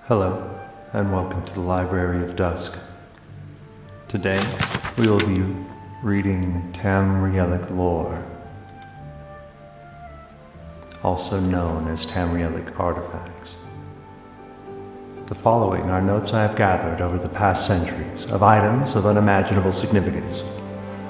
Hello, and welcome to the Library of Dusk. Today, we will be reading Tamrielic lore, also known as Tamrielic artifacts. The following are notes I have gathered over the past centuries of items of unimaginable significance.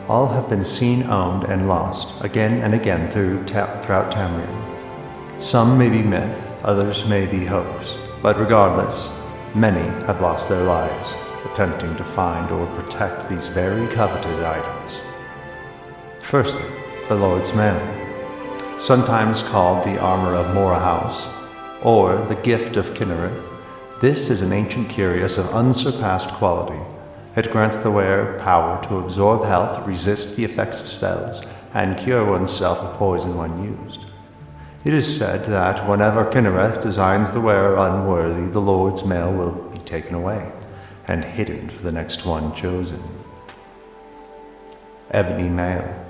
All have been seen, owned, and lost again and again throughout Tamriel. Some may be myth, others may be hoax. But regardless, many have lost their lives attempting to find or protect these very coveted items. Firstly, the Lord's Mail, sometimes called the Armor of Morihaus, or the Gift of Kynareth. This is an ancient cuirass of unsurpassed quality. It grants the wearer power to absorb health, resist the effects of spells, and cure oneself of poison when used. It is said that whenever Kynareth designs the wearer unworthy, the Lord's Mail will be taken away and hidden for the next one chosen. Ebony Mail.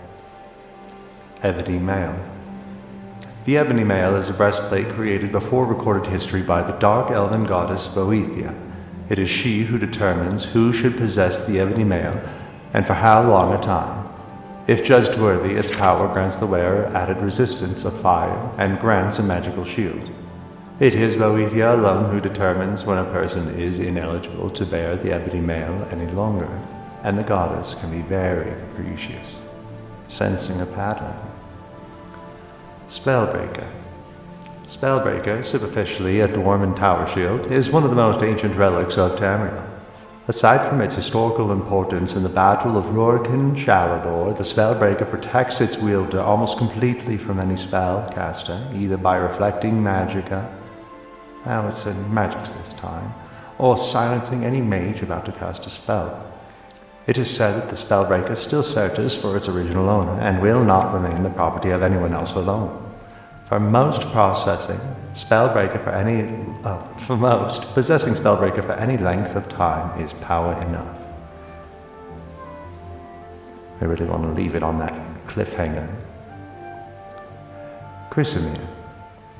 Ebony Mail. The Ebony Mail is a breastplate created before recorded history by the dark elven goddess Boethiah. It is she who determines who should possess the Ebony Mail and for how long a time. If judged worthy, its power grants the wearer added resistance of fire and grants a magical shield. It is Boethiah alone who determines when a person is ineligible to bear the Ebony Mail any longer, and the goddess can be very capricious, sensing a pattern. Spellbreaker. Spellbreaker, superficially a Dwemer tower shield, is one of the most ancient relics of Tamriel. Aside from its historical importance in the Battle of Shalador, the Spellbreaker protects its wielder almost completely from any spell caster, either by reflecting magicka, it's in magics this time, or silencing any mage about to cast a spell. It is said that the Spellbreaker still searches for its original owner and will not remain the property of anyone else alone. For most, possessing Spellbreaker for any length of time is power enough. I really want to leave it on that cliffhanger. Chrysamere.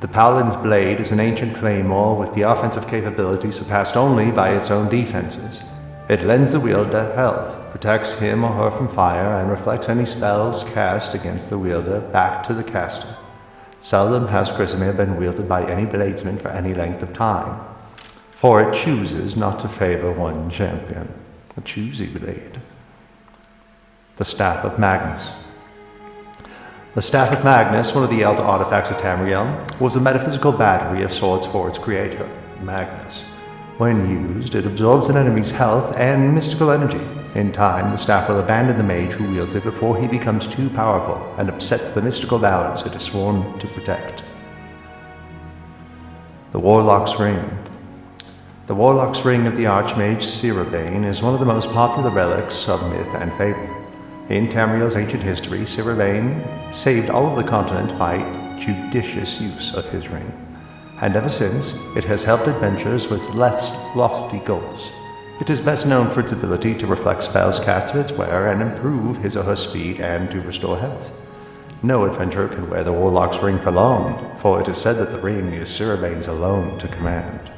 The Paladin's blade is an ancient claymore with the offensive capability surpassed only by its own defenses. It lends the wielder health, protects him or her from fire, and reflects any spells cast against the wielder back to the caster. Seldom has Chrysamere been wielded by any bladesman for any length of time, for it chooses not to favor one champion, a choosy blade. The Staff of Magnus. The Staff of Magnus, one of the elder artifacts of Tamriel, was a metaphysical battery of swords for its creator, Magnus. When used, it absorbs an enemy's health and mystical energy. In time, the staff will abandon the mage who wields it before he becomes too powerful and upsets the mystical balance it is sworn to protect. The Warlock's Ring. The Warlock's Ring of the Archmage Syrabane is one of the most popular relics of myth and fable. In Tamriel's ancient history, Syrabane saved all of the continent by judicious use of his ring, and ever since, it has helped adventurers with less lofty goals. It is best known for its ability to reflect spells cast at its wearer and improve his or her speed and to restore health. No adventurer can wear the Warlock's Ring for long, for it is said that the ring is Syrabane's alone to command.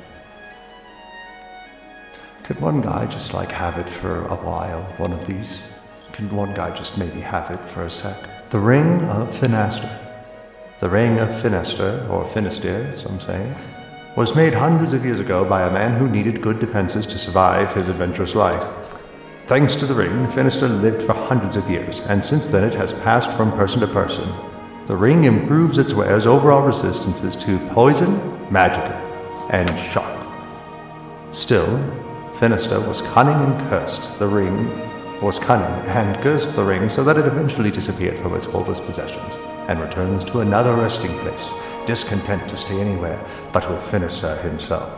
Could one guy just have it for a while, one of these? Can one guy just maybe have it for a sec? The Ring of Finister. The Ring of Finister, or Finisterre, some say, was made hundreds of years ago by a man who needed good defenses to survive his adventurous life. Thanks to the ring, Finisterre lived for hundreds of years, and since then it has passed from person to person. The ring improves its wearer's overall resistances to poison, magicka, and shock. Still, Finisterre was cunning and cursed the ring so that it eventually disappeared from its holder's possessions and returns to another resting place, discontent to stay anywhere but with Finisterre himself.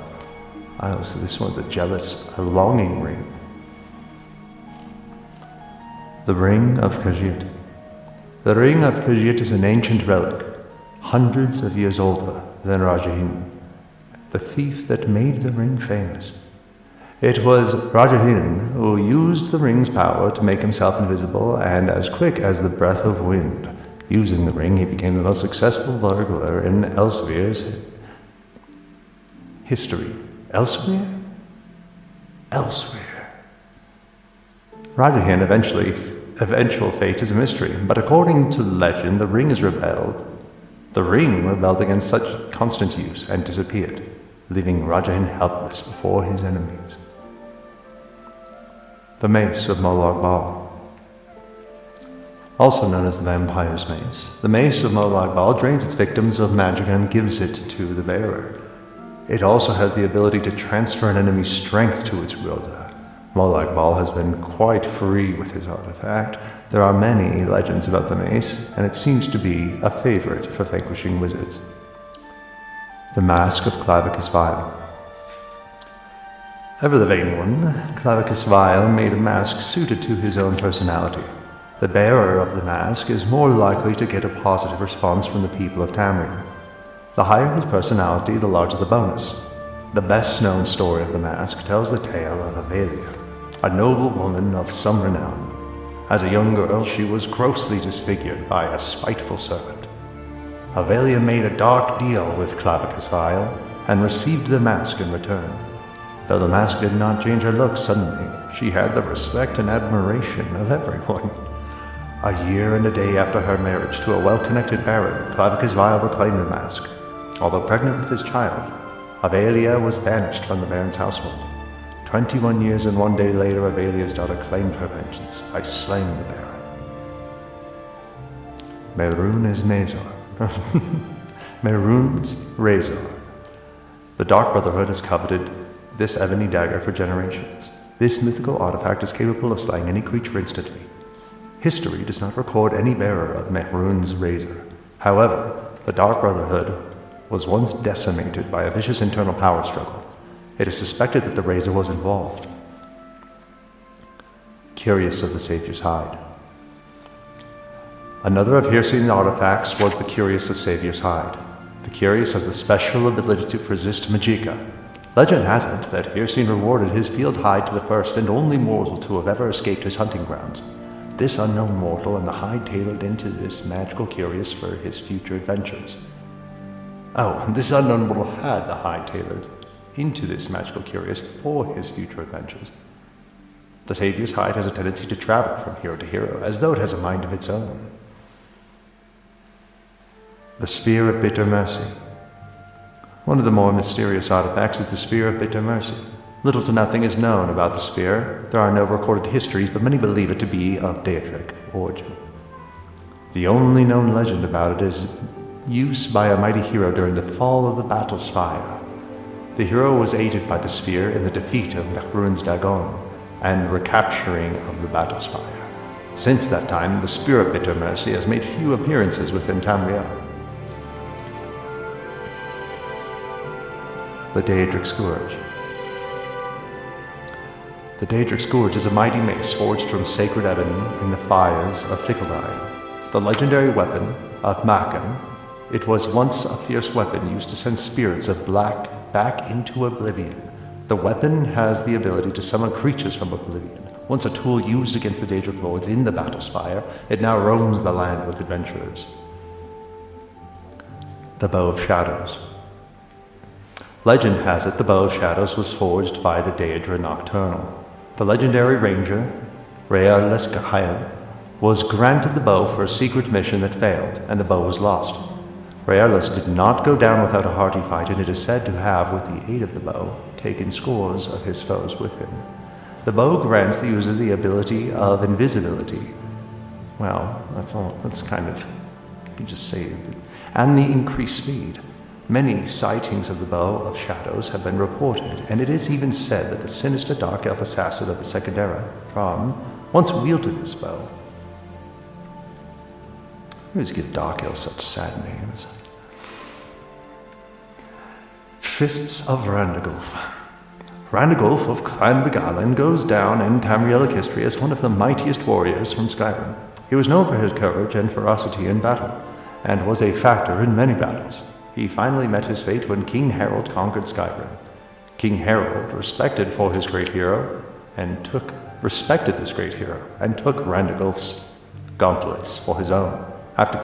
Oh, so this one's a longing ring. The Ring of Khajiit. The Ring of Khajiit is an ancient relic, hundreds of years older than Rajahin, the thief that made the ring famous. It was Rajahin who used the ring's power to make himself invisible and as quick as the breath of wind. Using the ring, he became the most successful burglar in Elsevier's history Elsewhere? Elsewhere. Rajahin eventual fate is a mystery, but according to legend, the ring rebelled against such constant use and disappeared, leaving Rajahin helpless before his enemies. The Mace of Molag Bal. Also known as the Vampire's Mace, the Mace of Molag Bal drains its victims of magicka and gives it to the bearer. It also has the ability to transfer an enemy's strength to its wielder. Molag Bal has been quite free with his artifact. There are many legends about the mace, and it seems to be a favorite for vanquishing wizards. The Mask of Clavicus Vile. Ever the vain one, Clavicus Vile made a mask suited to his own personality. The bearer of the mask is more likely to get a positive response from the people of Tamriel. The higher his personality, the larger the bonus. The best-known story of the mask tells the tale of Avelia, a noble woman of some renown. As a young girl, she was grossly disfigured by a spiteful servant. Avelia made a dark deal with Clavicus Vile and received the mask in return. Though the mask did not change her looks suddenly, she had the respect and admiration of everyone. A year and a day after her marriage to a well-connected baron, Clavicus Vile reclaimed the mask. Although pregnant with his child, Avelia was banished from the baron's household. 21 years and 1 day later, Avelia's daughter claimed her vengeance by slaying the baron. Mehrunes Nazar. Mehrunes Razor. The Dark Brotherhood has coveted this ebony dagger for generations. This mythical artifact is capable of slaying any creature instantly. History does not record any bearer of Mehrunes Razor. However, the Dark Brotherhood was once decimated by a vicious internal power struggle. It is suspected that the razor was involved. Cuirass of the Savior's Hide. Another of Hircine's artifacts was the Cuirass of Savior's Hide. The cuirass has the special ability to resist magicka. Legend has it that Hircine rewarded his field hide to the first and only mortal to have ever escaped his hunting grounds. This unknown mortal and the hide tailored into this magical cuirass for his future adventures. This unknown mortal had the hide tailored into this magical cuirass for his future adventures. The Savior's Hide has a tendency to travel from hero to hero, as though it has a mind of its own. The Spear of Bitter Mercy. One of the more mysterious artifacts is the Spear of Bitter Mercy. Little to nothing is known about the spear. There are no recorded histories, but many believe it to be of Daedric origin. The only known legend about it is use by a mighty hero during the fall of the battle's fire. The hero was aided by the spear in the defeat of Mehrunes Dagon and recapturing of the battle's fire. Since that time, the Spear of Bitter Mercy has made few appearances within Tamriel. The Daedric Scourge. The Daedric Scourge is a mighty mace forged from sacred ebony in the fires of Fickeldine. The legendary weapon of Makan, it was once a fierce weapon used to send spirits of black back into oblivion. The weapon has the ability to summon creatures from oblivion. Once a tool used against the Daedric lords in the battle's fire, it now roams the land with adventurers. The Bow of Shadows. Legend has it the Bow of Shadows was forged by the Daedra Nocturnal. The legendary ranger, Rhea Leskahael, was granted the bow for a secret mission that failed, and the bow was lost. Rhaelis did not go down without a hearty fight, and it is said to have, with the aid of the bow, taken scores of his foes with him. The bow grants the user the ability of invisibility. Well, that's kind of, you just say it. And the increased speed. Many sightings of the Bow of Shadows have been reported, and it is even said that the sinister dark elf assassin of the Second Era, Ram, once wielded this bow. I always give dark elves such sad names. Fists of Randagulf. Randagulf of Clan Begalin goes down in Tamrielic history as one of the mightiest warriors from Skyrim. He was known for his courage and ferocity in battle, and was a factor in many battles. He finally met his fate when King Harold conquered Skyrim. King Harold respected this great hero and took Randagulf's gauntlets for his own. After